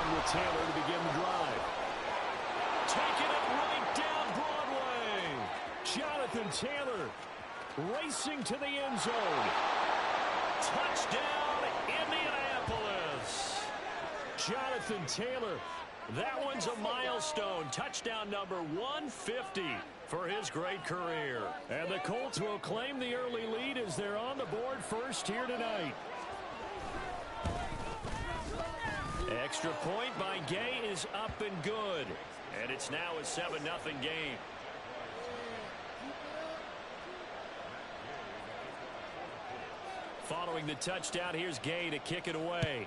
run with Taylor to begin the drive. Taking it right down Broadway. Jonathan Taylor racing to the end zone. Touchdown, Indianapolis. Jonathan Taylor. That one's a milestone. Touchdown number 150 for his great career. And the Colts will claim the early lead as they're on the board first here tonight. Extra point by Gay is up and good. And it's now a 7-0 game. Following the touchdown, here's Gay to kick it away.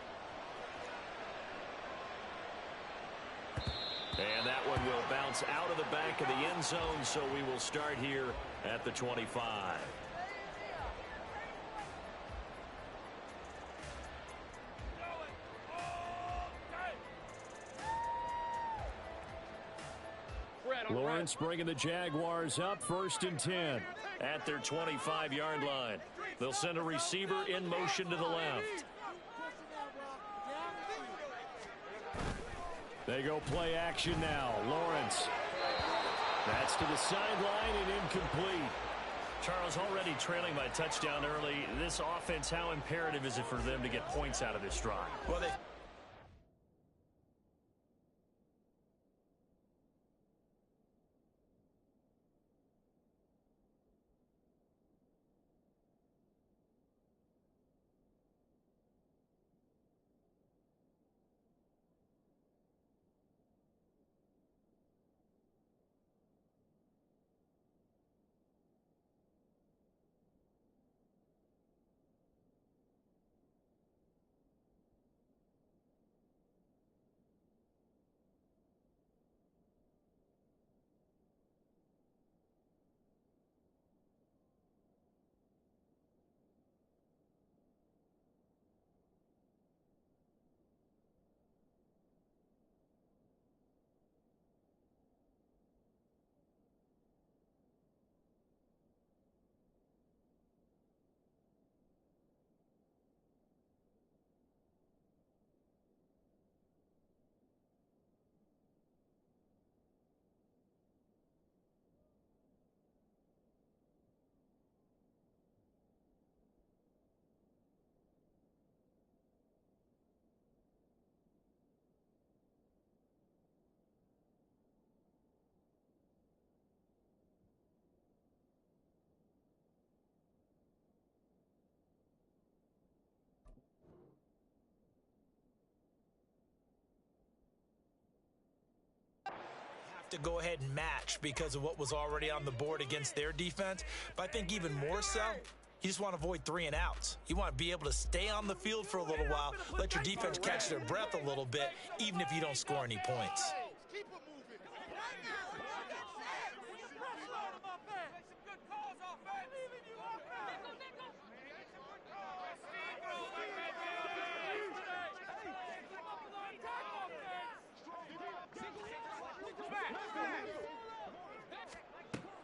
And that one will bounce out of the back of the end zone, so we will start here at the 25. Lawrence bringing the Jaguars up 1st and 10 at their 25-yard line. They'll send a receiver in motion to the left. They go play action now. Lawrence. That's to the sideline and incomplete. Charles, already trailing by touchdown early. This offense, how imperative is it for them to get points out of this drive? Well, to go ahead and match because of what was already on the board against their defense. But I think even more so, you just want to avoid 3 and outs. You want to be able to stay on the field for a little while, let your defense catch their breath a little bit, even if you don't score any points.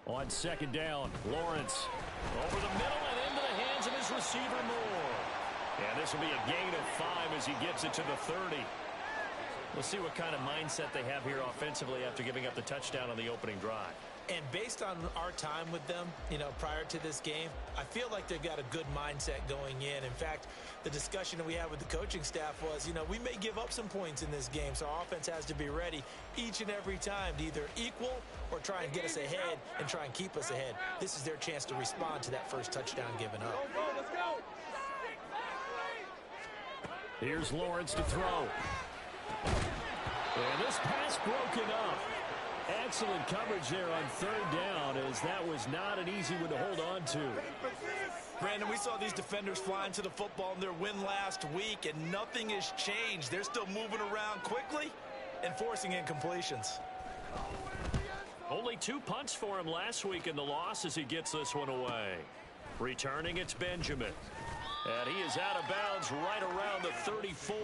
On 2nd down, Lawrence over the middle and into the hands of his receiver Moore. And this will be a gain of 5 as he gets it to the 30. We'll see what kind of mindset they have here offensively after giving up the touchdown on the opening drive. And based on our time with them, prior to this game, I feel like they've got a good mindset going in. In fact, the discussion that we had with the coaching staff was, we may give up some points in this game, so our offense has to be ready each and every time to either equal or try and get us ahead and try and keep us ahead. This is their chance to respond to that first touchdown given up. Let's go. Here's Lawrence to throw. And this pass broken up. Excellent coverage there on 3rd down, as that was not an easy one to hold on to. Brandon, we saw these defenders flying to the football in their win last week, and nothing has changed. They're still moving around quickly and forcing incompletions. Only 2 punts for him last week in the loss as he gets this one away. Returning, it's Benjamin. And he is out of bounds right around the 34.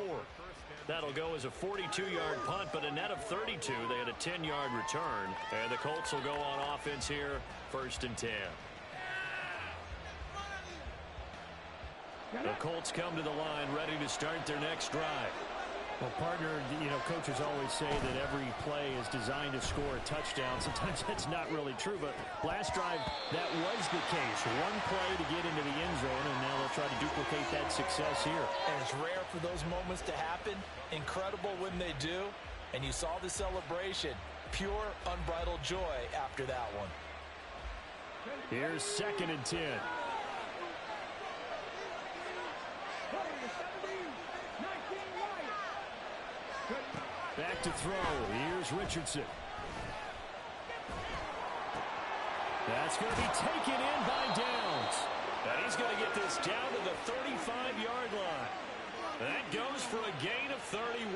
That'll go as a 42-yard punt, but a net of 32. They had a 10-yard return. And the Colts will go on offense here, 1st and 10. The Colts come to the line ready to start their next drive. Well, partner, coaches always say that every play is designed to score a touchdown. Sometimes that's not really true, but last drive, that was the case. One play to get into the end zone, and now they'll try to duplicate that success here. And it's rare for those moments to happen. Incredible when they do. And you saw the celebration. Pure, unbridled joy after that one. Here's 2nd and 10. Back to throw. Here's Richardson. That's going to be taken in by Downs. And he's going to get this down to the 35-yard line. That goes for a gain of 31.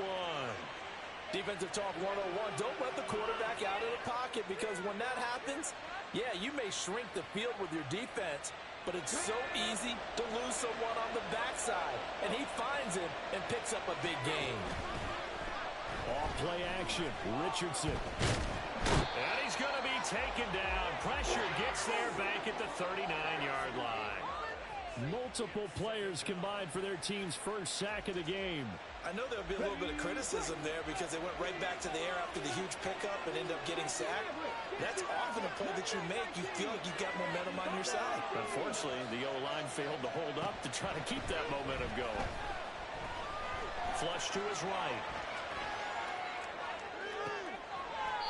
Defensive talk 101. Don't let the quarterback out of the pocket, because when that happens, yeah, you may shrink the field with your defense, but it's so easy to lose someone on the backside. And he finds him and picks up a big gain. Off play action, Richardson. And he's going to be taken down. Pressure gets there back at the 39-yard line. Multiple players combined for their team's first sack of the game. I know there'll be a little bit of criticism there because they went right back to the air after the huge pickup and end up getting sacked. That's often a play that you make. You feel like you've got momentum on your side. Unfortunately, the O-line failed to hold up to try to keep that momentum going. Flush to his right.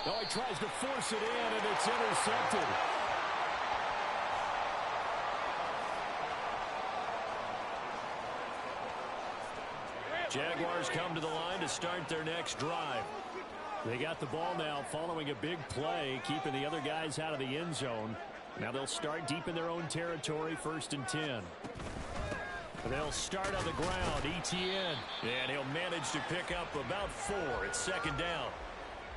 Oh, he tries to force it in, and it's intercepted. Jaguars come to the line to start their next drive. They got the ball now following a big play, keeping the other guys out of the end zone. Now they'll start deep in their own territory, 1st and 10. They'll start on the ground, Etienne. And he'll manage to pick up about 4. It's 2nd down.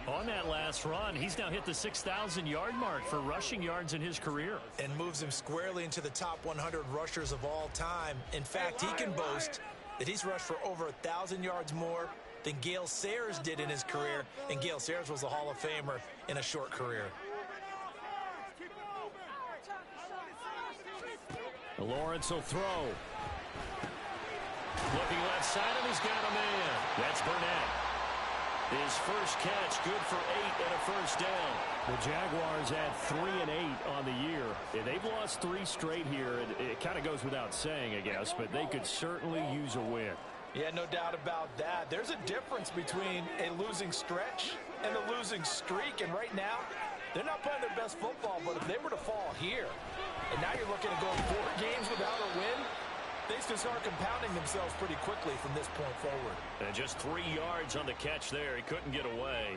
On that last run, he's now hit the 6,000-yard mark for rushing yards in his career. And moves him squarely into the top 100 rushers of all time. In fact, he can boast that he's rushed for over 1,000 yards more than Gale Sayers did in his career. And Gale Sayers was a Hall of Famer in a short career. Lawrence will throw. Looking left side, and he's got a man. That's Burnett. His first catch, good for 8 and a first down. The Jaguars at 3 and 8 on the year. And they've lost 3 straight here. It kind of goes without saying, I guess, but they could certainly use a win. Yeah, no doubt about that. There's a difference between a losing stretch and a losing streak. And right now, they're not playing their best football, but if they were to fall here, and now you're looking at going 4 games without a win, things can start compounding themselves pretty quickly from this point forward. And just 3 yards on the catch there. He couldn't get away.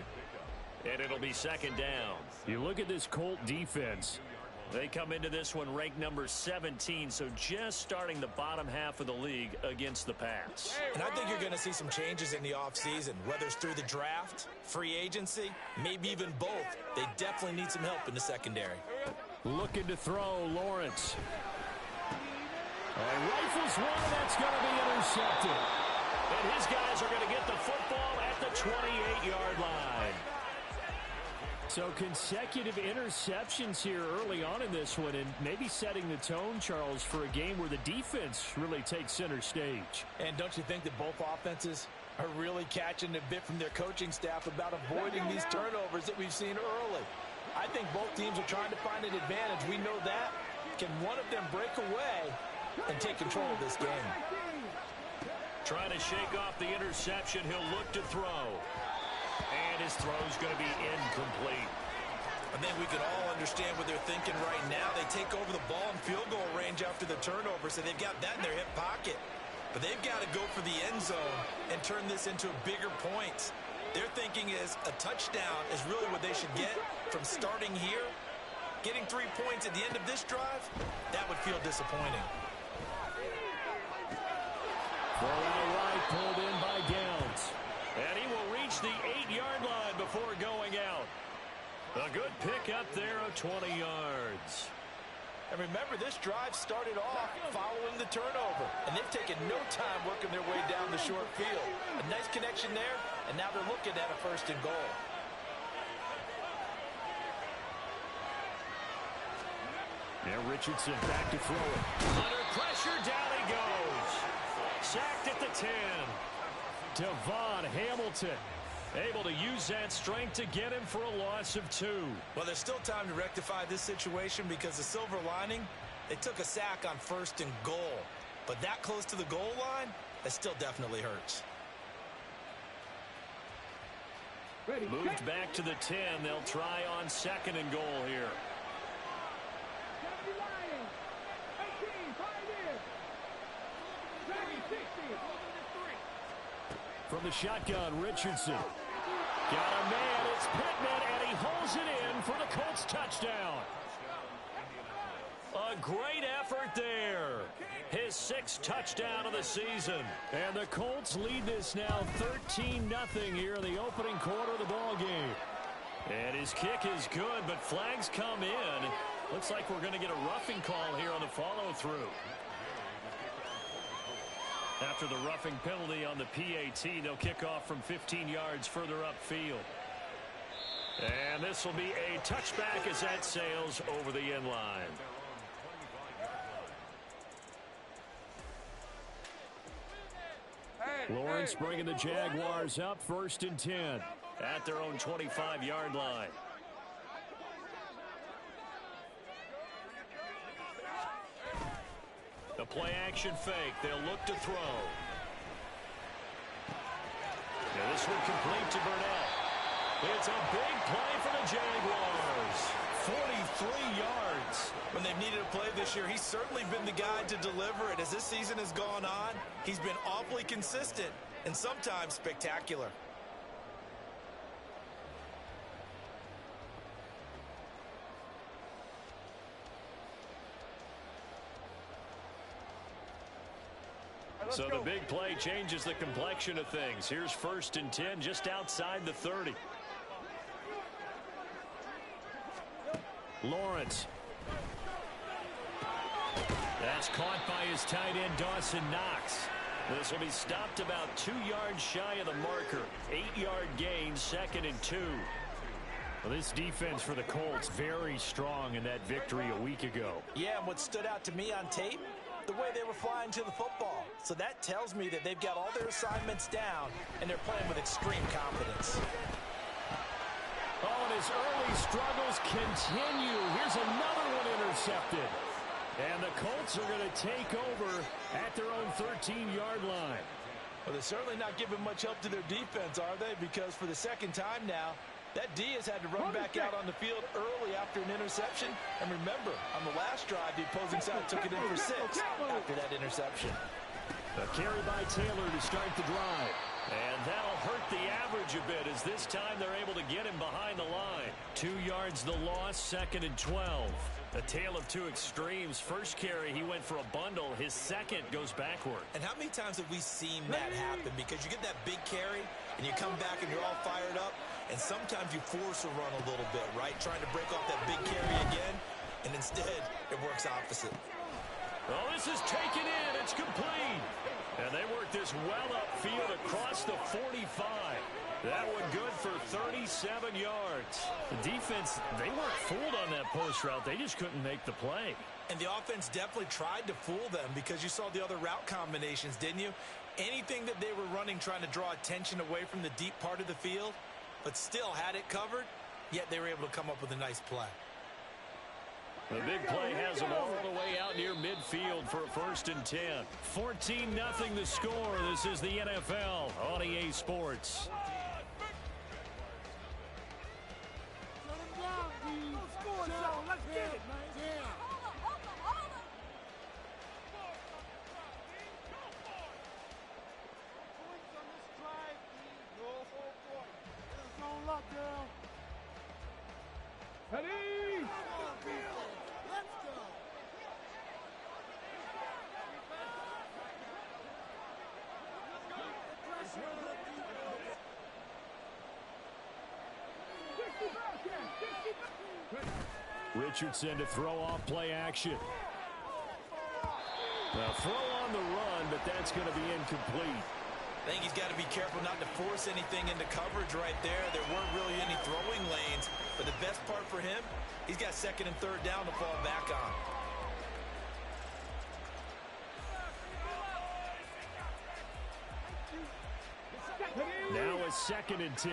And it'll be 2nd down. You look at this Colt defense. They come into this one ranked number 17, so just starting the bottom half of the league against the pass. And I think you're going to see some changes in the offseason, whether it's through the draft, free agency, maybe even both. They definitely need some help in the secondary. Looking to throw, Lawrence. And rifles one, that's going to be intercepted. And his guys are going to get the football at the 28-yard line. So consecutive interceptions here early on in this one, and maybe setting the tone, Charles, for a game where the defense really takes center stage. And don't you think that both offenses are really catching a bit from their coaching staff about avoiding these turnovers that we've seen early? I think both teams are trying to find an advantage. We know that. Can one of them break away and take control of this game? Trying to shake off the interception. He'll look to throw. And his throw's going to be incomplete. I think we can all understand what they're thinking right now. They take over the ball in field goal range after the turnover, so they've got that in their hip pocket. But they've got to go for the end zone and turn this into bigger points. Their thinking is a touchdown is really what they should get from starting here. Getting 3 points at the end of this drive, that would feel disappointing. Ball out right, pulled in by Downs. And he will reach the 8-yard line before going out. A good pick up there of 20 yards. And remember, this drive started off following the turnover. And they've taken no time working their way down the short field. A nice connection there, and now they're looking at a 1st and goal. Now Richardson back to throw it. Under pressure, down he goes. Sacked at the 10. Devon Hamilton able to use that strength to get him for a loss of 2. Well, there's still time to rectify this situation because the silver lining, they took a sack on 1st and goal. But that close to the goal line, that still definitely hurts. Moved back to the 10. They'll try on 2nd and goal here. From the shotgun, Richardson. Got a man, it's Pittman, and he holds it in for the Colts touchdown. A great effort there. His 6th touchdown of the season. And the Colts lead this now 13-0 here in the opening quarter of the ball game. And his kick is good, but flags come in. Looks like we're going to get a roughing call here on the follow-through. After the roughing penalty on the PAT, they'll kick off from 15 yards further upfield. And this will be a touchback as that sails over the end line. Lawrence bringing the Jaguars up 1st and 10 at their own 25-yard line. The play-action fake. They'll look to throw. Now this one complete to Burnett. It's a big play for the Jaguars. 43 yards. When they've needed a play this year, he's certainly been the guy to deliver it. As this season has gone on, he's been awfully consistent and sometimes spectacular. So the big play changes the complexion of things. Here's 1st and 10 just outside the 30. Lawrence. That's caught by his tight end, Dawson Knox. This will be stopped about 2 yards shy of the marker. 8-yard gain, 2nd and 2. Well, this defense for the Colts very strong in that victory a week ago. Yeah, and what stood out to me on tape, the way they were flying to the football. So that tells me that they've got all their assignments down and they're playing with extreme confidence. Oh, and his early struggles continue. Here's another one intercepted. And the Colts are going to take over at their own 13-yard line. Well, they're certainly not giving much help to their defense, are they? Because for the 2nd time now, that D has had to run back out on the field early after an interception. And remember, on the last drive, the opposing side took it in for 6 after that interception. A carry by Taylor to start the drive. And that'll hurt the average a bit as this time they're able to get him behind the line. 2 yards the loss, 2nd and 12. A tale of two extremes. First carry, he went for a bundle. His second goes backward. And how many times have we seen that happen? Because you get that big carry, and you come back and you're all fired up, and sometimes you force a run a little bit, right? Trying to break off that big carry again, and instead it works opposite. Oh, this is taken in. It's complete. And they work this well upfield across the 45. That one good for 37 yards. The defense, they weren't fooled on that post route. They just couldn't make the play. And the offense definitely tried to fool them because you saw the other route combinations, didn't you? Anything that they were running trying to draw attention away from the deep part of the field, but still had it covered, yet they were able to come up with a nice play. The big play has them all the way out near midfield for a 1st and 10. 14-0 the score. This is the NFL on EA Sports. Let's get it, man. Yeah. Points on this drive, go for a point. It's on lockdown. Ready? Let's go. Richardson to throw off play action. Now throw on the run, but that's going to be incomplete. I think he's got to be careful not to force anything into coverage right there. There weren't really any throwing lanes, but the best part for him, he's got 2nd and 3rd down to fall back on. a 2nd and 10.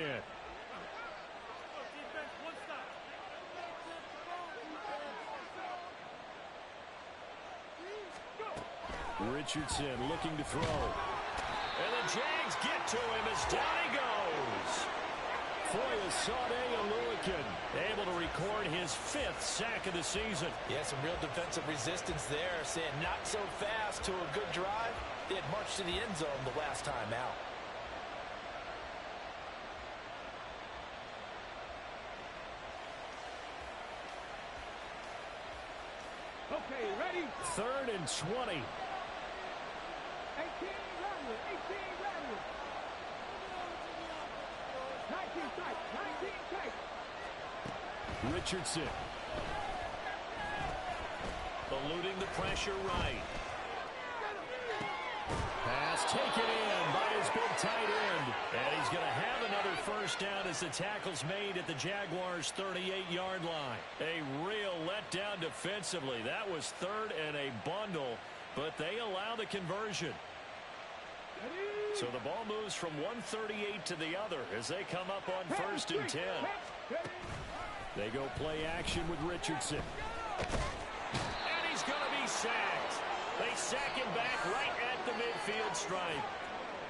Richardson looking to throw. And the Jags get to him as down he goes. Foyesade Oluokun able to record his 5th sack of the season. Yeah, some real defensive resistance there, saying not so fast to a good drive. They had marched to the end zone the last time out. Okay, ready? 3rd and 20. 18 Radwood, 18 Radwood. 19 tight, 19 tight. Richardson. Eluding the pressure right. Pass taken in by his big tight end. And he's going to have another 1st down as the tackle's made at the Jaguars' 38-yard line. A real letdown defensively. That was 3rd and a bundle, but they allow the conversion. So the ball moves from 138 to the other as they come up on 1st and 10. They go play action with Richardson. And he's going to be sacked. They sack him back right at the midfield stripe.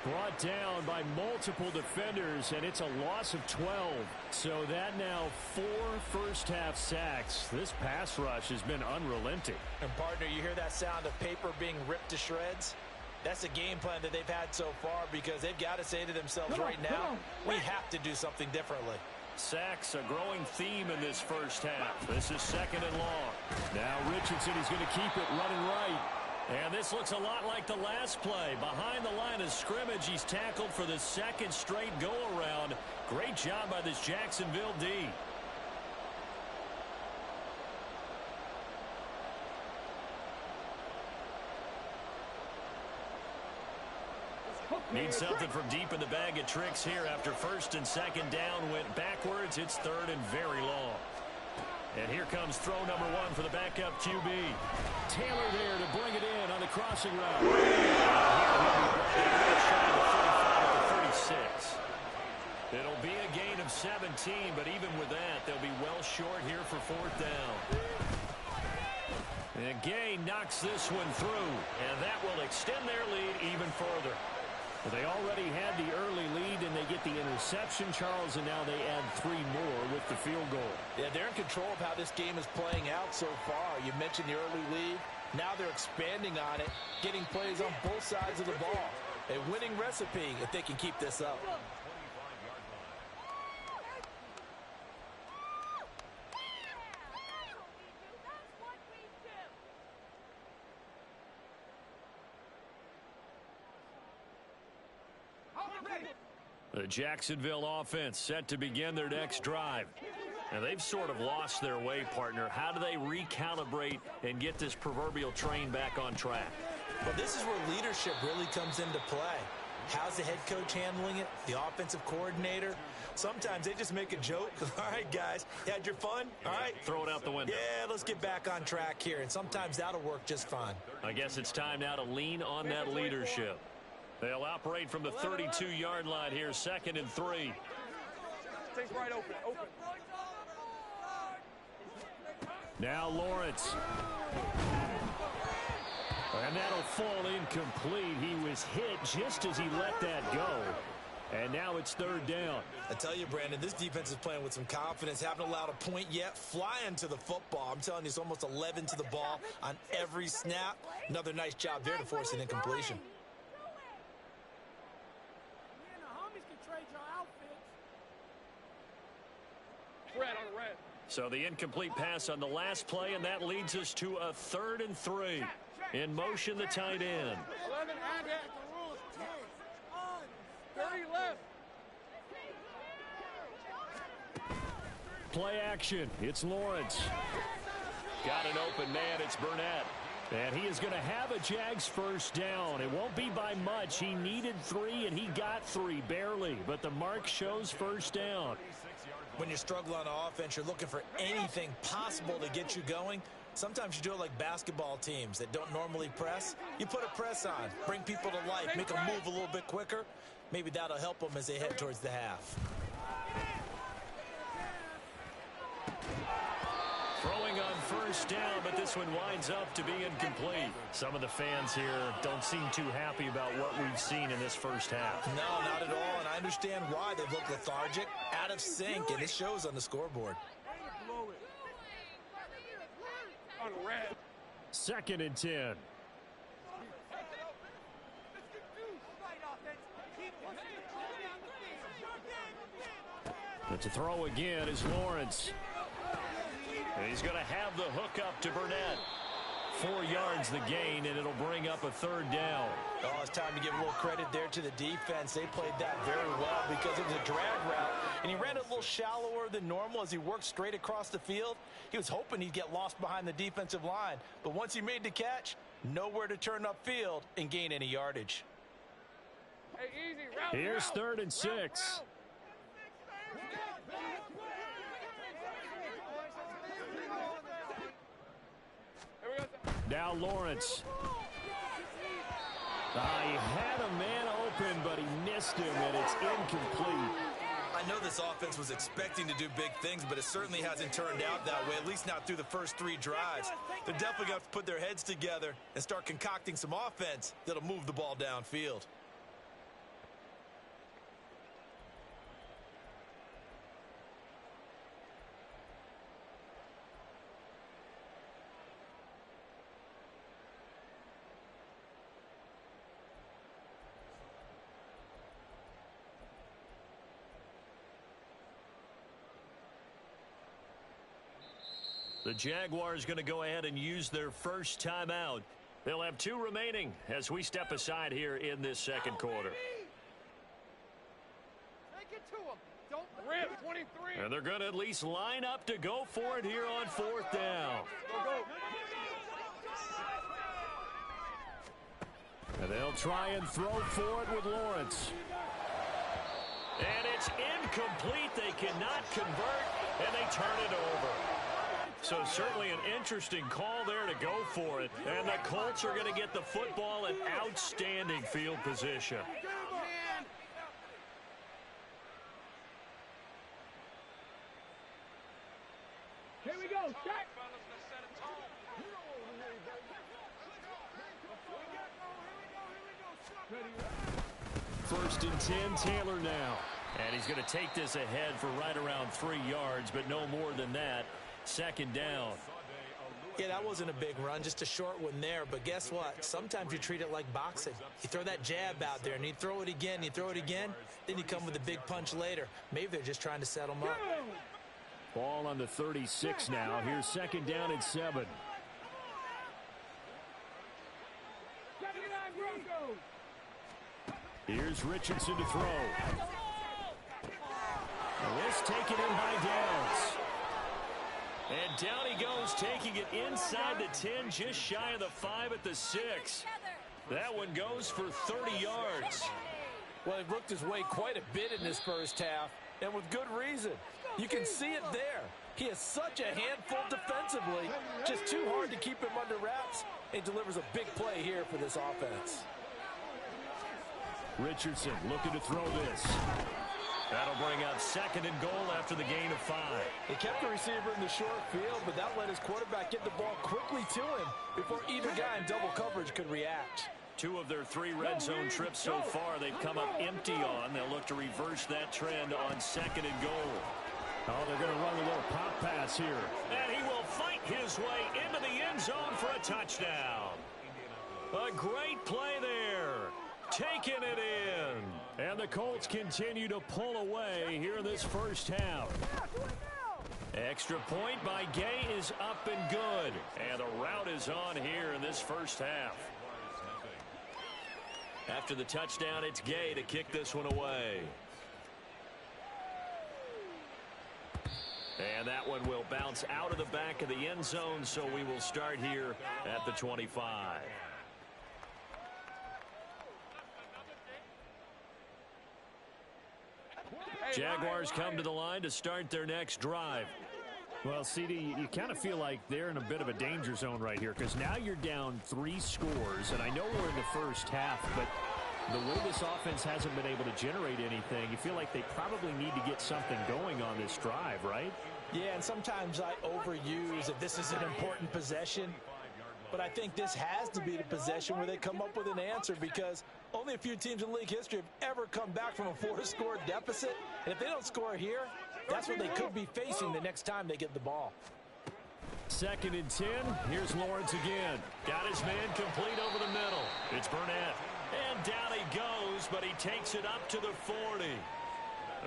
Brought down by multiple defenders, and it's a loss of 12. So that now 4 first-half sacks. This pass rush has been unrelenting. And, partner, you hear that sound of paper being ripped to shreds? That's the game plan that they've had so far because they've got to say to themselves right now, we have to do something differently. Sacks, a growing theme in this first half. This is 2nd and long. Now Richardson is going to keep it running right. And this looks a lot like the last play. Behind the line of scrimmage, he's tackled for the 2nd straight go-around. Great job by this Jacksonville D. Need something from deep in the bag of tricks here after 1st and 2nd down went backwards. It's 3rd and very long. And here comes throw number 1 for the backup QB. Taylor there to bring it in on the crossing route. Here he'll be 36. It'll be a gain of 17, but even with that, they'll be well short here for 4th down. And Gay knocks this one through, and that will extend their lead even further. Well, they already had the early lead, and they get the interception, Charles, and now they add 3 more with the field goal. Yeah, they're in control of how this game is playing out so far. You mentioned the early lead. Now they're expanding on it, getting plays on both sides of the ball. A winning recipe if they can keep this up. The Jacksonville offense set to begin their next drive. And they've sort of lost their way, partner. How do they recalibrate and get this proverbial train back on track? Well, this is where leadership really comes into play. How's the head coach handling it? The offensive coordinator? Sometimes they just make a joke. All right, guys, you had your fun? All right. Throw it out the window. Yeah, let's get back on track here. And sometimes that'll work just fine. I guess it's time now to lean on that leadership. They'll operate from the 32-yard line here, 2nd and 3. Stays right open. Now Lawrence. And that'll fall incomplete. He was hit just as he let that go. And now it's 3rd down. I tell you, Brandon, this defense is playing with some confidence. Haven't allowed a point yet. Flying to the football. I'm telling you, it's almost 11 to the ball on every snap. Another nice job there to force an incompletion. So the incomplete pass on the last play, and that leads us to a 3rd and 3. In motion, the tight end. 11 add that. 30 left. Play action. It's Lawrence. Got an open man. It's Burnett. And he is going to have a Jags 1st down. It won't be by much. He needed 3, and he got 3, barely. But the mark shows 1st down. When you struggle on offense, you're looking for anything possible to get you going. Sometimes you do it like basketball teams that don't normally press. You put a press on, bring people to life, make them move a little bit quicker. Maybe that'll help them as they head towards the half. Throwing on first down, but this one winds up to be incomplete. Some of the fans here don't seem too happy about what we've seen in this first half. No, not at all, and I understand why. They've looked lethargic, out of sync, and it shows on the scoreboard. 2nd and 10. But to throw again is Lawrence. And he's going to have the hook up to Burnett. 4 yards the gain, and it'll bring up a 3rd down. Oh, it's time to give a little credit there to the defense. They played that very well because it was a drag route, and he ran a little shallower than normal as he worked straight across the field. He was hoping he'd get lost behind the defensive line, but once he made the catch, nowhere to turn upfield and gain any yardage. Hey, easy, route, Here's route, 3rd and 6. Now Lawrence. He had a man open, but he missed him, and it's incomplete. I know this offense was expecting to do big things, but it certainly hasn't turned out that way, at least not through the first 3 drives. They're definitely going to have to put their heads together and start concocting some offense that'll move the ball downfield. The Jaguars going to go ahead and use their first timeout. They'll have 2 remaining as we step aside here in this 2nd quarter. Take it to him. Don't rip 23. And they're going to at least line up to go for it here on 4th down. Go. And they'll try and throw for it with Lawrence. And it's incomplete. They cannot convert, and they turn it over. So certainly an interesting call there to go for it. And the Colts are going to get the football in outstanding field position. Here we go. Check. 1st and 10, Taylor now. And he's going to take this ahead for right around 3 yards, but no more than that. 2nd down. Yeah, that wasn't a big run, just a short one there. But guess what? Sometimes you treat it like boxing. You throw that jab out there, and you throw it again, then you come with a big punch later. Maybe they're just trying to set them up. Ball on the 36 now. Here's 2nd down and 7. Here's Richardson to throw. This taken in by Downs. And down he goes, taking it inside the 10, just shy of the 5 at the 6. That one goes for 30 yards. Well, he looked his way quite a bit in this first half, and with good reason. You can see it there. He is such a handful defensively, just too hard to keep him under wraps, and delivers a big play here for this offense. Richardson looking to throw this. That'll bring up 2nd and goal after the gain of 5. He kept the receiver in the short field, but that let his quarterback get the ball quickly to him before either guy in double coverage could react. 2 of their 3 red zone trips so far they've come up empty on. They'll look to reverse that trend on 2nd and goal. Oh, they're going to run a little pop pass here. And he will fight his way into the end zone for a touchdown. A great play there. Taking it in. And the Colts continue to pull away here in this first half. Extra point by Gay is up and good. And the route is on here in this first half. After the touchdown, it's Gay to kick this one away. And that one will bounce out of the back of the end zone, so we will start here at the 25. Jaguars come to the line to start their next drive. Well, CD, you kind of feel like they're in a bit of a danger zone right here because now you're down 3 scores, and I know we're in the first half, but The way this offense hasn't been able to generate anything, you feel like they probably need to get something going on this drive, right? Yeah, and sometimes I overuse if this is an important possession. But I think this has to be the possession where they come up with an answer, because only a few teams in league history have ever come back from a 4-score deficit. And if they don't score here, that's what they could be facing the next time they get the ball. 2nd and 10. Here's Lawrence again. Got his man complete over the middle. It's Burnett. And down he goes, but he takes it up to the 40.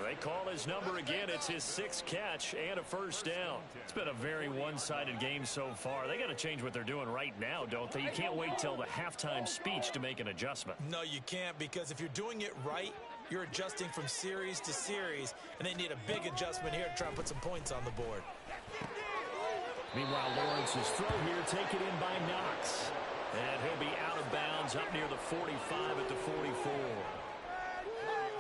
They call his number again. It's his 6th catch and a first down. It's been a very one-sided game so far. They got to change what they're doing right now, don't they? You can't wait till the halftime speech to make an adjustment. No, you can't, because if you're doing it right, you're adjusting from series to series, and they need a big adjustment here to try and put some points on the board. Meanwhile, Lawrence's throw here taken in by Knox. And he'll be out of bounds up near the 45 at the 44.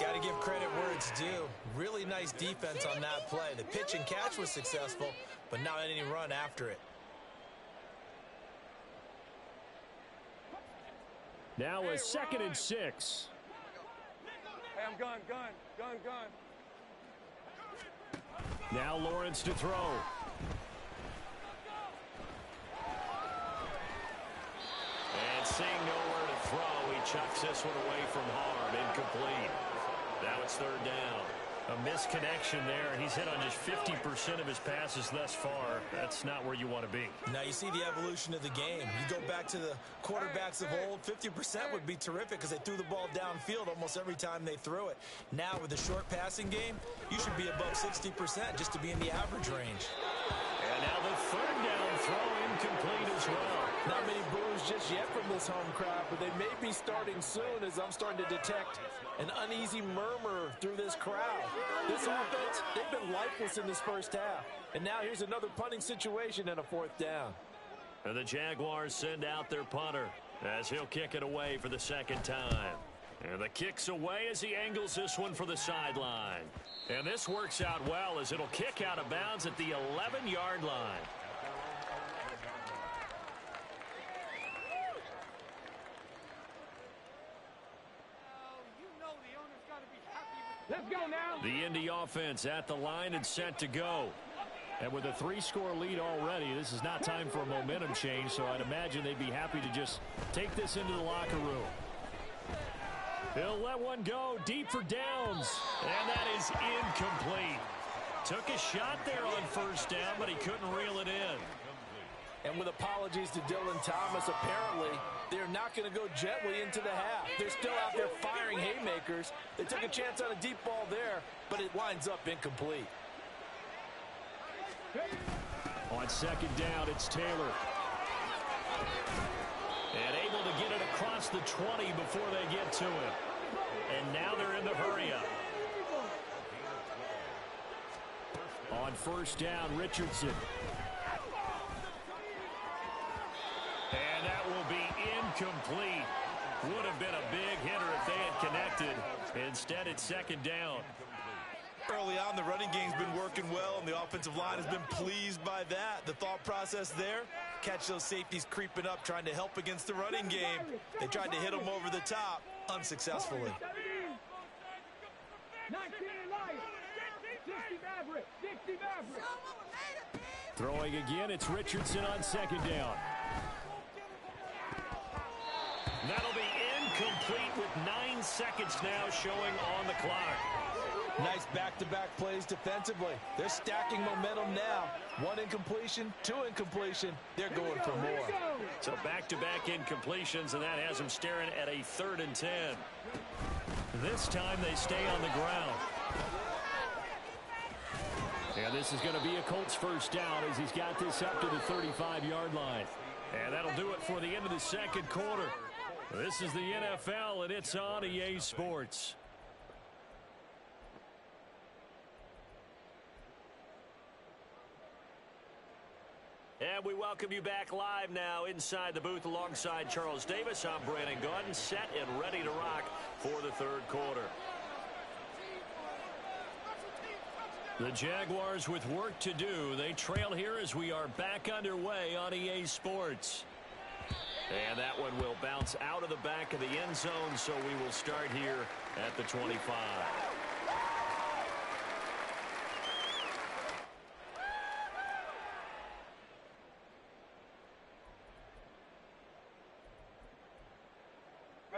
Got to give credit where it's due. Really nice defense on that play. The pitch and catch was successful, but not any run after it. Now a 2nd and 6. Hey, I'm gun. Now Lawrence to throw. And seeing nowhere to throw, he chucks this one away from hard. Incomplete. Now it's 3rd down. A misconnection there. He's hit on just 50% of his passes thus far. That's not where you want to be. Now you see the evolution of the game. You go back to the quarterbacks of old, 50% would be terrific because they threw the ball downfield almost every time they threw it. Now with the short passing game, you should be above 60% just to be in the average range. And now the 3rd down throw incomplete as well. Not many boos just yet from this home crowd, but they may be starting soon, as I'm starting to detect an uneasy murmur through this crowd. This offense, they've been lifeless in this first half. And now here's another punting situation and a 4th down. And the Jaguars send out their punter as he'll kick it away for the 2nd time. And the kick's away as he angles this one for the sideline. And this works out well as it'll kick out of bounds at the 11-yard line. Let's go now. The Indy offense at the line and set to go. And with a 3-score lead already, this is not time for a momentum change, so I'd imagine they'd be happy to just take this into the locker room. He'll let one go deep for downs, and that is incomplete. Took a shot there on 1st down, but he couldn't reel it in. And with apologies to Dylan Thomas, apparently they're not going to go gently into the half. They're still out there firing haymakers. They took a chance on a deep ball there, but it winds up incomplete. On 2nd down, it's Taylor. And able to get it across the 20 before they get to it. And now they're in the hurry-up. On 1st down, Richardson. And that will be incomplete. Would have been a big hitter if they had connected. Instead, it's 2nd down. Early on, the running game's been working well, and the offensive line has been pleased by that. The thought process there, catch those safeties creeping up, trying to help against the running game. They tried to hit them over the top, unsuccessfully. Throwing again, it's Richardson on 2nd down. That'll be incomplete with 9 seconds now showing on the clock. Nice back-to-back plays defensively. They're stacking momentum now. 1 incompletion, 2 incompletion. They're going for more. So back-to-back incompletions, and that has them staring at a 3rd and 10. This time they stay on the ground. And this is going to be a Colts 1st down as he's got this up to the 35-yard line. And that'll do it for the end of the 2nd quarter. This is the NFL, and it's on EA Sports. And we welcome you back live now inside the booth alongside Charles Davis. I'm Brandon Gaudin, set and ready to rock for the 3rd quarter. The Jaguars with work to do. They trail here as we are back underway on EA Sports. And that one will bounce out of the back of the end zone, so we will start here at the 25.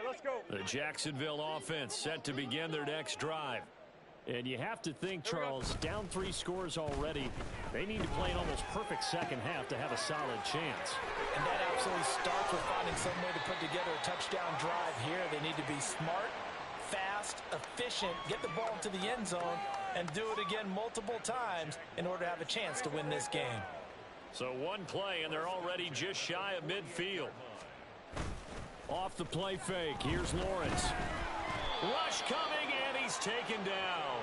Let's go. The Jacksonville offense set to begin their next drive. And you have to think, Charles, down 3 scores already. They need to play an almost perfect second half to have a solid chance. And that absolutely starts with finding some way to put together a touchdown drive here. They need to be smart, fast, efficient, get the ball to the end zone, and do it again multiple times in order to have a chance to win this game. So one play, and they're already just shy of midfield. Off the play fake, here's Lawrence. Rush coming, and he's taken down.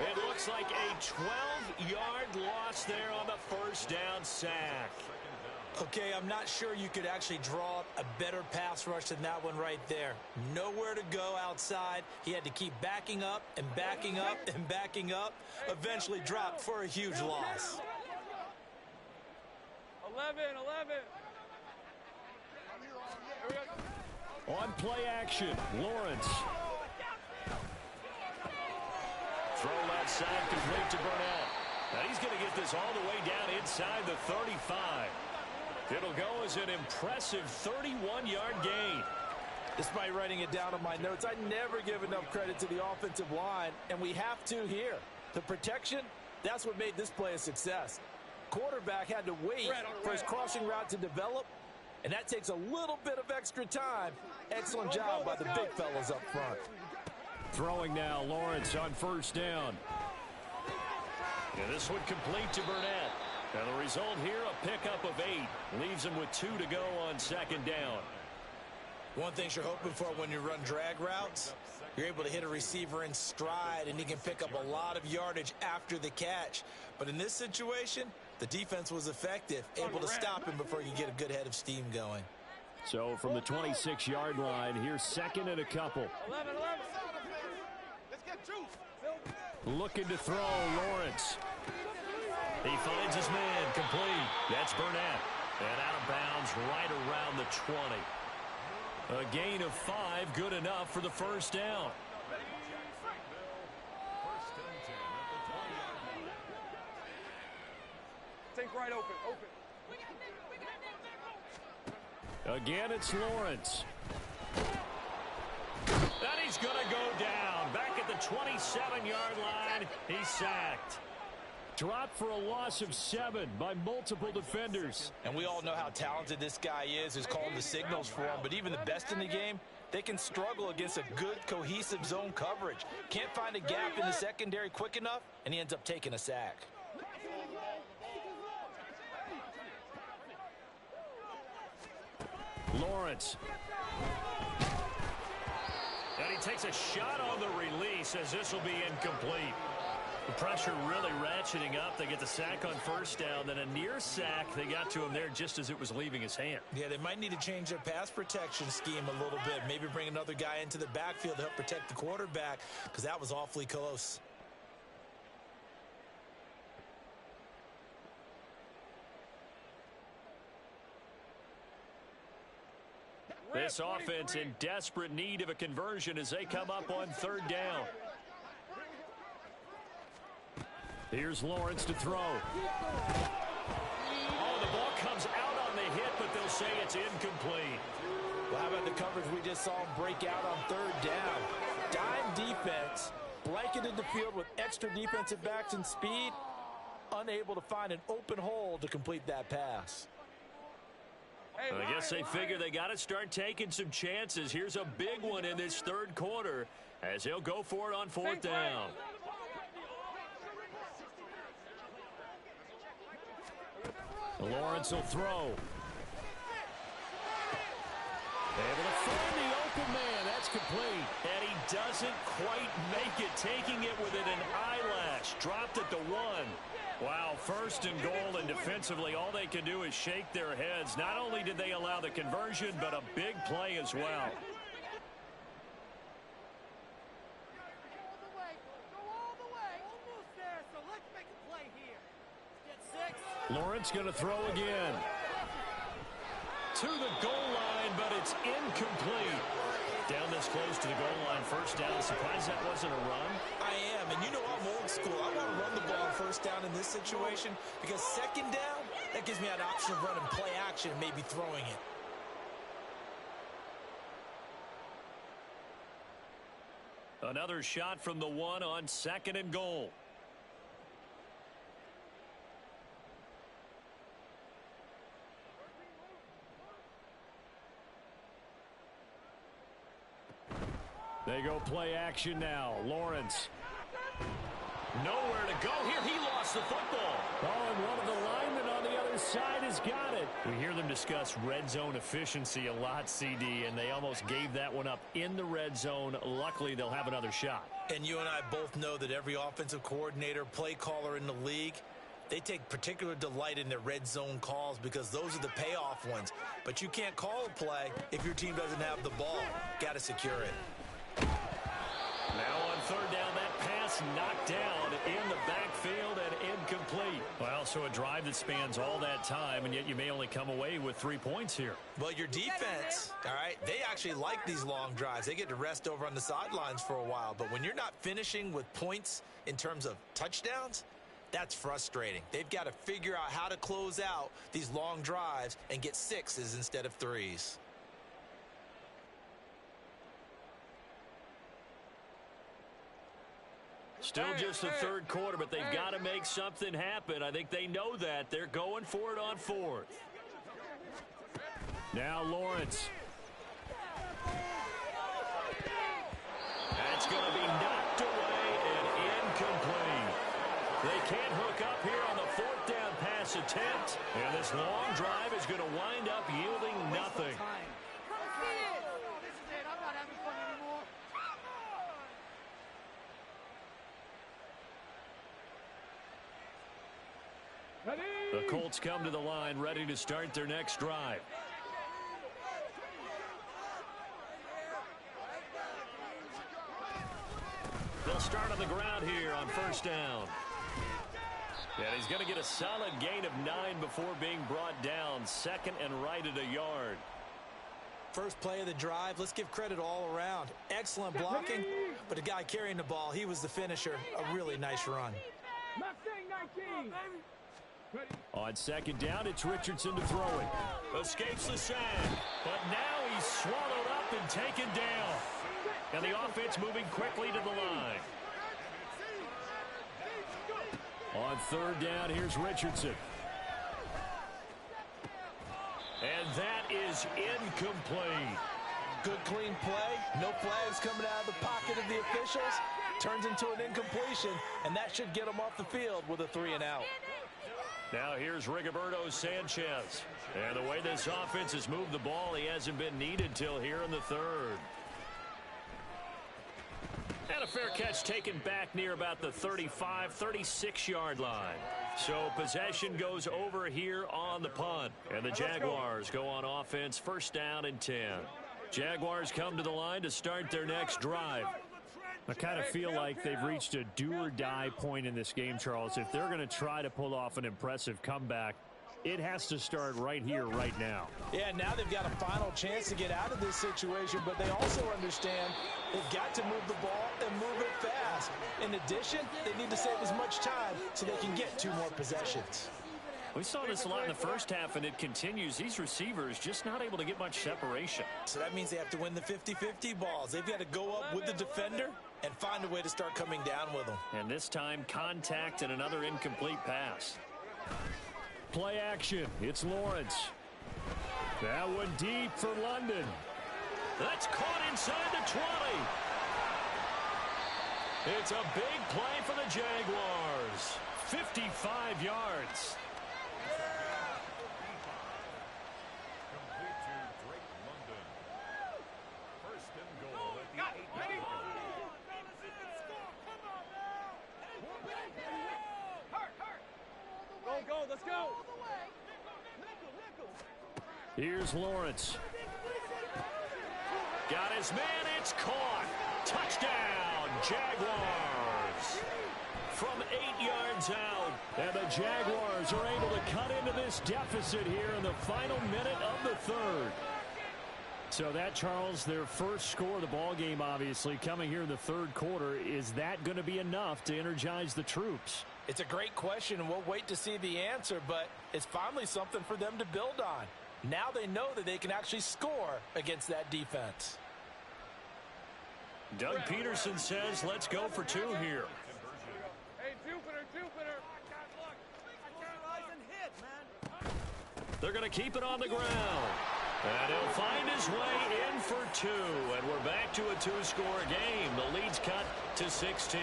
It looks like a 12-yard loss there on the first down sack. Okay, I'm not sure you could actually draw up a better pass rush than that one right there. Nowhere to go outside. He had to keep backing up and backing up and backing up. Eventually dropped for a huge loss. 11. On play action, Lawrence. Throw left side complete to Burnett. Now he's going to get this all the way down inside the 35. It'll go as an impressive 31-yard gain. Despite writing it down on my notes, I never give enough credit to the offensive line, and we have to here. The protection, that's what made this play a success. Quarterback had to wait for his crossing route to develop, and that takes a little bit of extra time. Excellent job by the big fellas up front. Throwing now, Lawrence on first down. And this one complete to Burnett. And the result here, a pickup of 8. Leaves him with 2 to go on second down. One thing you're hoping for when you run drag routes, you're able to hit a receiver in stride, and he can pick up a lot of yardage after the catch. But in this situation, the defense was effective, able to stop him before you get a good head of steam going. So from the 26-yard line, here's second and a couple. 11. Let's get juice. Looking to throw, Lawrence. He finds his man, complete. That's Burnett. And out of bounds right around the 20. A gain of 5, good enough for the first down. Take right open. Again, it's Lawrence. And he's going to go down. Back at the 27-yard line, he's sacked. Dropped for a loss of 7 by multiple defenders. And we all know how talented this guy is, who's calling the signals for him. But even the best in the game, they can struggle against a good, cohesive zone coverage. Can't find a gap in the secondary quick enough, and he ends up taking a sack. Lawrence. And he takes a shot on the release as this will be incomplete. The pressure really ratcheting up. They get the sack on first down, then a near sack. They got to him there just as it was leaving his hand. Yeah, they might need to change their pass protection scheme a little bit. Maybe bring another guy into the backfield to help protect the quarterback, because that was awfully close. This offense in desperate need of a conversion as they come up on third down. Here's Lawrence to throw. Oh, the ball comes out on the hit, but they'll say it's incomplete. Well, how about the coverage we just saw him break out on third down? Dime defense, blanketed the field with extra defensive backs and speed, unable to find an open hole to complete that pass. I guess they figure they got to start taking some chances. Here's a big one in this third quarter as he'll go for it on fourth down. Lawrence will throw. Able to find the open man. That's complete. And he doesn't quite make it, taking it within an eyelash. Dropped at the 1. Wow, first and goal, and defensively all they can do is shake their heads. Not only did they allow the conversion, but a big play as well. Lawrence going to throw again. to the goal line, but it's incomplete. Down this close to the goal line, first down. Surprised that wasn't a run? I am, and you know I'm old school. I want to run the ball first down in this situation because second down, that gives me an option of running play action and maybe throwing it. Another shot from the one on second and goal. They go play action now. Lawrence. Nowhere to go here. He lost the football. Oh, and one of the linemen on the other side has got it. We hear them discuss red zone efficiency a lot, CD, and they almost gave that one up in the red zone. Luckily, they'll have another shot. And you and I both know that every offensive coordinator, play caller in the league, they take particular delight in their red zone calls because those are the payoff ones. But you can't call a play if your team doesn't have the ball. Got to secure it. Now on third down, that pass knocked down in the backfield and incomplete. Well, so a drive that spans all that time, and yet you may only come away with 3 points here. Well, your defense, all right, they actually like these long drives. They get to rest over on the sidelines for a while. But when you're not finishing with points in terms of touchdowns, that's frustrating. They've got to figure out how to close out these long drives and get sixes instead of threes. Still just the third quarter, but they've got to make something happen. I think they know that. They're going for it on fourth. Now Lawrence. That's going to be knocked away and incomplete. They can't hook up here on the fourth down pass attempt. And this long drive is going to wind up yielding nothing. The Colts come to the line ready to start their next drive. They'll start on the ground here on first down. And he's going to get a solid gain of 9 before being brought down. Second and right at a yard. First play of the drive, let's give credit all around. Excellent blocking, but the guy carrying the ball, he was the finisher. A really nice run. On second down, it's Richardson to throw it. Escapes the sack, but now he's swallowed up and taken down. And the offense moving quickly to the line. On third down, here's Richardson. And that is incomplete. Good clean play. No flags coming out of the pocket of the officials. Turns into an incompletion, and that should get them off the field with a 3 and out. Now here's Rigoberto Sanchez. And the way this offense has moved the ball, he hasn't been needed till here in the third. And a fair catch taken back near about the 35, 36-yard line. So possession goes over here on the punt. And the Jaguars go on offense, first down and 10. Jaguars come to the line to start their next drive. I kind of feel like they've reached a do-or-die point in this game, Charles. If they're going to try to pull off an impressive comeback, it has to start right here, right now. Yeah, now they've got a final chance to get out of this situation, but they also understand they've got to move the ball and move it fast. In addition, they need to save as much time so they can get 2 more possessions. We saw this a lot in the first half, and it continues. These receivers just not able to get much separation. So that means they have to win the 50-50 balls. They've got to go up with the defender and find a way to start coming down with them. And this time, contact and another incomplete pass. Play action. It's Lawrence. That one deep for London. That's caught inside the 20. It's a big play for the Jaguars. 55 yards. Go, let's go. Here's Lawrence. Got his man, it's caught. Touchdown, Jaguars. from 8 yards out. And the Jaguars are able to cut into this deficit here in the final minute of the third. So that, Charles, their first score of the ball game, obviously, coming here in the third quarter. Is that going to be enough to energize the troops? It's a great question, and we'll wait to see the answer, but it's finally something for them to build on. Now they know that they can actually score against that defense. Doug Peterson says, let's go for 2 here. Hey, Jupiter. They're going to keep it on the ground. And he'll find his way in for 2. And we're back to a 2-score game. The lead's cut to 16.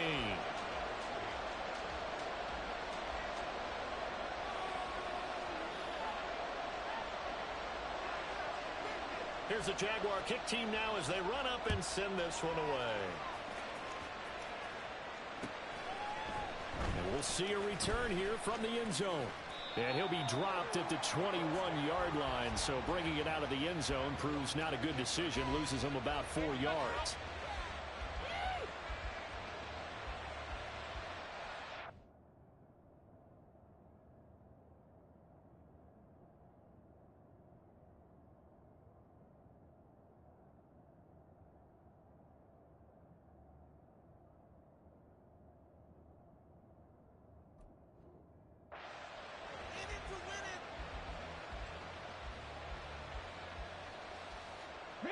Here's the Jaguar kick team now as they run up and send this one away. And we'll see a return here from the end zone. And he'll be dropped at the 21-yard line. So bringing it out of the end zone proves not a good decision. Loses him about 4 yards.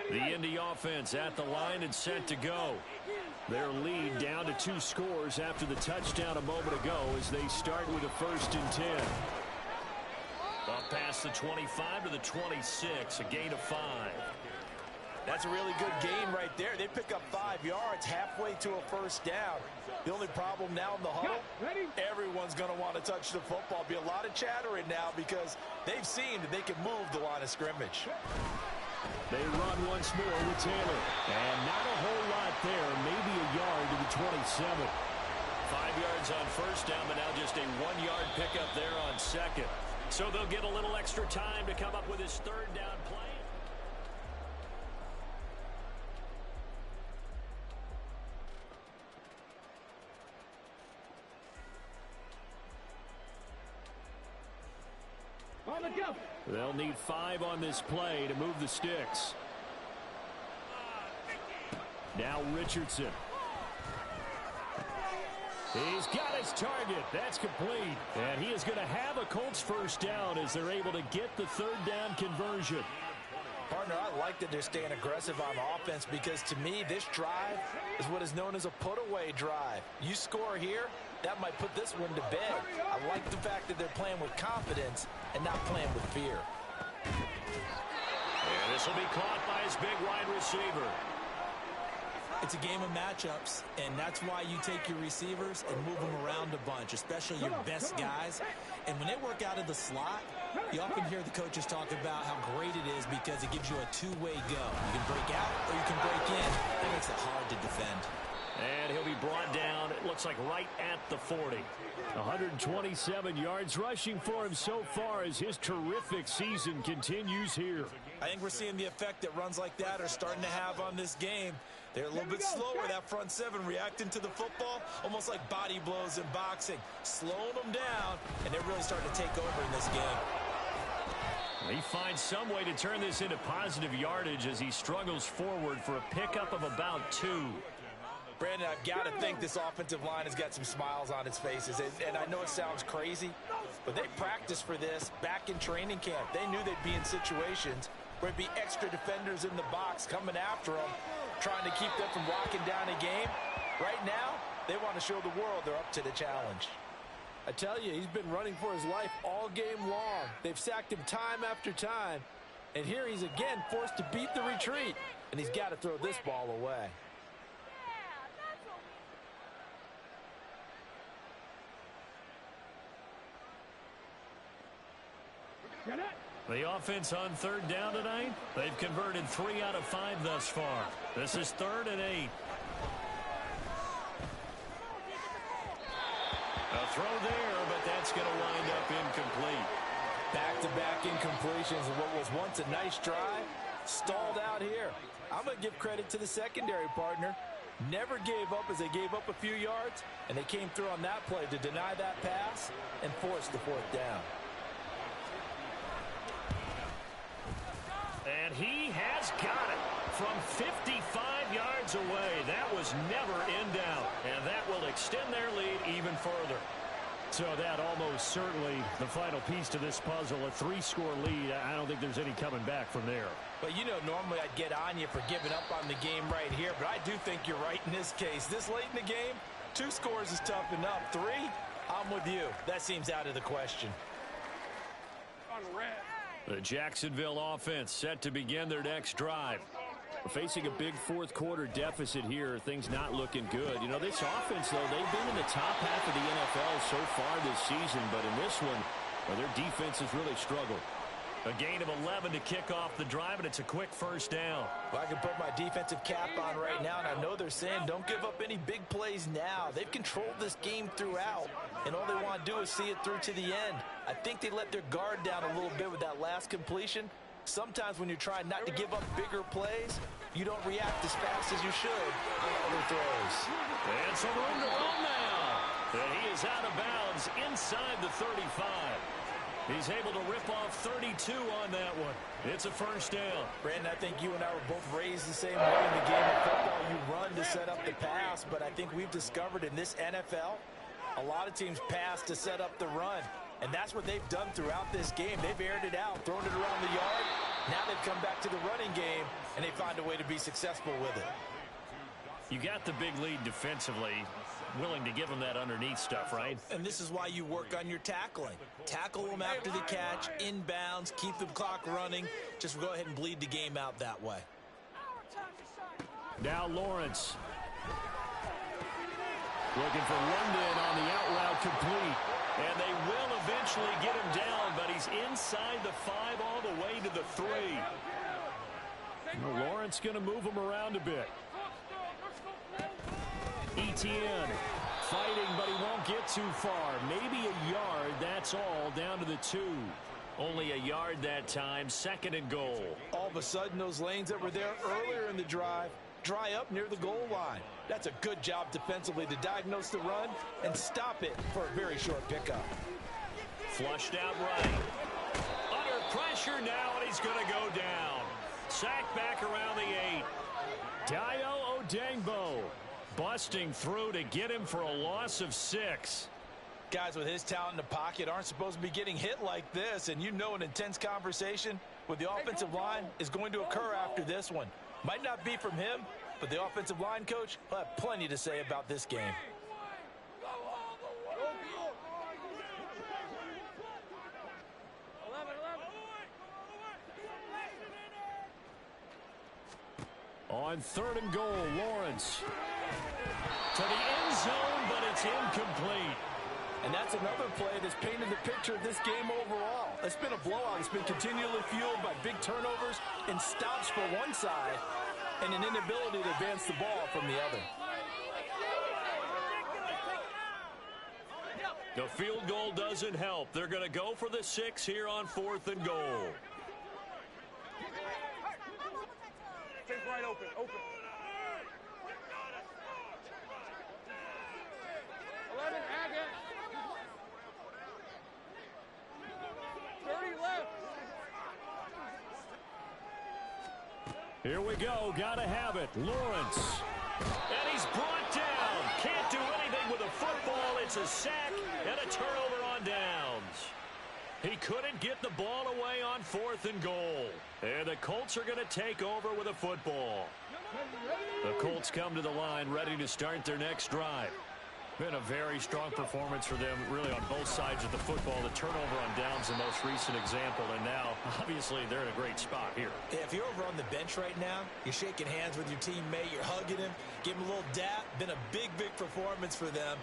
The Indy offense at the line and set to go. Their lead down to 2 scores after the touchdown a moment ago as they start with a 1st and 10. Up past the 25 to the 26, a gain of 5. That's a really good gain right there. They pick up 5 yards halfway to a 1st down. The only problem now in the huddle, everyone's going to want to touch the football. Be a lot of chattering now because they've seen that they can move the line of scrimmage. They run once more with Taylor. And not a whole lot there. Maybe a yard to the 27. 5 yards on 1st down, but now just a 1-yard pickup there on 2nd. So they'll get a little extra time to come up with his 3rd down play. They'll need 5 on this play to move the sticks. Now Richardson. He's got his target. That's complete. And he is going to have a Colts 1st down as they're able to get the 3rd down conversion. Partner, I like that they're staying aggressive on offense because to me this drive is what is known as a put-away drive. You score here, that might put this one to bed. I like the fact that they're playing with confidence and not playing with fear. And this will be caught by his big wide receiver. It's a game of matchups, and that's why you take your receivers and move them around a bunch, especially your best guys. And when they work out of the slot, you often hear the coaches talk about how great it is because it gives you a two-way go. You can break out or you can break in. That makes it hard to defend. And he'll be brought down, it looks like right at the 40. 127 yards rushing for him so far as his terrific season continues here. I think we're seeing the effect that runs like that are starting to have on this game. They're a little bit slower, that front 7, reacting to the football, almost like body blows in boxing, slowing them down, and they're really starting to take over in this game. He finds some way to turn this into positive yardage as he struggles forward for a pickup of about 2. Brandon, I've got to think this offensive line has got some smiles on its faces. And I know it sounds crazy, but they practiced for this back in training camp. They knew they'd be in situations where there'd be extra defenders in the box coming after them, trying to keep them from locking down a game. Right now, they want to show the world they're up to the challenge. I tell you, he's been running for his life all game long. They've sacked him time after time. And here he's again forced to beat the retreat. And he's got to throw this ball away. The offense on 3rd down tonight, they've converted 3 out of 5 thus far. This is 3rd and 8. A throw there, but that's going to wind up incomplete. Back-to-back incompletions of what was once a nice drive, stalled out here. I'm going to give credit to the secondary partner. never gave up as they gave up a few yards, and they came through on that play to deny that pass and force the fourth down. And he has got it from 55 yards away. That was never in doubt, and that will extend their lead even further. So that almost certainly the final piece to this puzzle, a 3-score lead. I don't think there's any coming back from there. But, you know, normally I'd get on you for giving up on the game right here, but I do think you're right in this case. This late in the game, 2 scores is tough enough. 3, I'm with you. That seems out of the question. The Jacksonville offense set to begin their next drive. We're facing a big fourth-quarter deficit here. Things not looking good. You know, this offense, though, they've been in the top half of the NFL so far this season, but in this one, well, their defense has really struggled. A gain of 11 to kick off the drive, and it's a quick first down. Well, I can put my defensive cap on right now, and I know they're saying don't give up any big plays now. They've controlled this game throughout, and all they want to do is see it through to the end. I think they let their guard down a little bit with that last completion. Sometimes when you're trying not to give up bigger plays, you don't react as fast as you should on other throws. And some room to run now. And he is out of bounds inside the 35. He's able to rip off 32 on that one. It's a first down. Brandon, I think you and I were both raised the same way in the game of football. You run to set up the pass, but I think we've discovered in this NFL, a lot of teams pass to set up the run. And that's what they've done throughout this game. They've aired it out, thrown it around the yard. Now they've come back to the running game, and they find a way to be successful with it. You got the big lead defensively, willing to give them that underneath stuff, right? And this is why you work on your tackling. Tackle them after the catch, inbounds, keep the clock running. Just go ahead and bleed the game out that way. Now Lawrence. Looking for London on the out route complete. And they will eventually get him down, but he's inside the 5 all the way to the 3. Well, Lawrence going to move him around a bit. Etienne fighting, but he won't get too far. Maybe a yard, that's all, down to the 2. Only a yard that time, 2nd and goal. All of a sudden, those lanes that were there earlier in the drive dry up near the goal line. That's a good job defensively to diagnose the run and stop it for a very short pickup. Flushed out right. Under pressure now, and he's going to go down. Sacked back around the 8. Dayo Odeyingbo busting through to get him for a loss of 6. Guys with his talent in the pocket aren't supposed to be getting hit like this, and you know an intense conversation with the offensive line is going to occur after this one. Might not be from him, but the offensive line coach will have plenty to say about this game. On 3rd and goal, Lawrence. To the end zone, but it's incomplete. And that's another play that's painted the picture of this game overall. It's been a blowout. It's been continually fueled by big turnovers and stops for one side and an inability to advance the ball from the other. The field goal doesn't help. They're going to go for the 6 here on 4th and goal. Take right open. 11, Agate. 30 left. Here we go. Gotta have it. Lawrence. And he's brought down. Can't do anything with a football. It's a sack and a turnover on downs. He couldn't get the ball away on 4th and goal. And the Colts are going to take over with a football. The Colts come to the line ready to start their next drive. Been a very strong performance for them, really, on both sides of the football. The turnover on downs, the most recent example, and now, obviously, they're in a great spot here. Yeah, if you're over on the bench right now, you're shaking hands with your teammate, you're hugging him, give him a little dap. Been a big, big performance for them.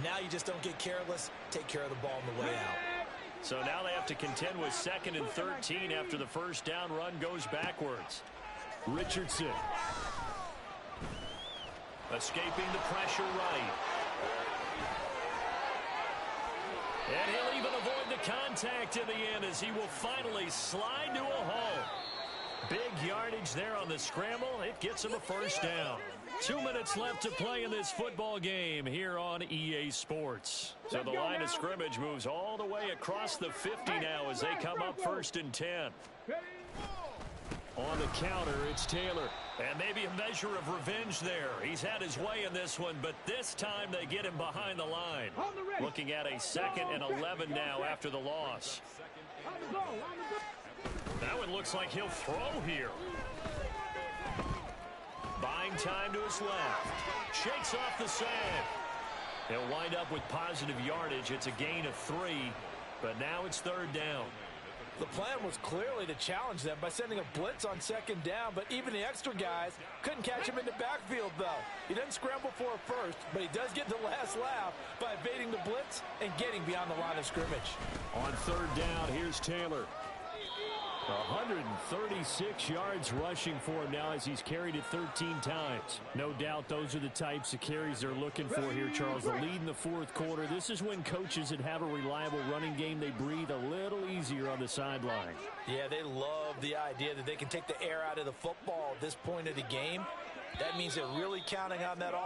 Now you just don't get careless. Take care of the ball on the way out. So now they have to contend with 2nd and 13 after the first down run goes backwards. Richardson. Escaping the pressure right. And he'll even avoid the contact in the end as he will finally slide to a halt. Big yardage there on the scramble. It gets him a first down. 2 minutes left to play in this football game here on EA Sports. So the line of scrimmage moves all the way across the 50 now as they come up 1st and 10. On the counter, it's Taylor. And maybe a measure of revenge there. He's had his way in this one, but this time they get him behind the line. Looking at a 2nd and 11 now after the loss. That one looks like he'll throw here. Buying time to his left. Shakes off the sand. He'll wind up with positive yardage. It's a gain of 3, but now it's 3rd down. The plan was clearly to challenge them by sending a blitz on 2nd down, but even the extra guys couldn't catch him in the backfield, though. He doesn't scramble for a first, but he does get the last laugh by evading the blitz and getting beyond the line of scrimmage. On 3rd down, here's Taylor. 136 yards rushing for him now as he's carried it 13 times. No doubt those are the types of carries they're looking for here, Charles. The lead in the 4th quarter. This is when coaches that have a reliable running game, they breathe a little easier on the sideline. Yeah, they love the idea that they can take the air out of the football at this point of the game. That means they're really counting on that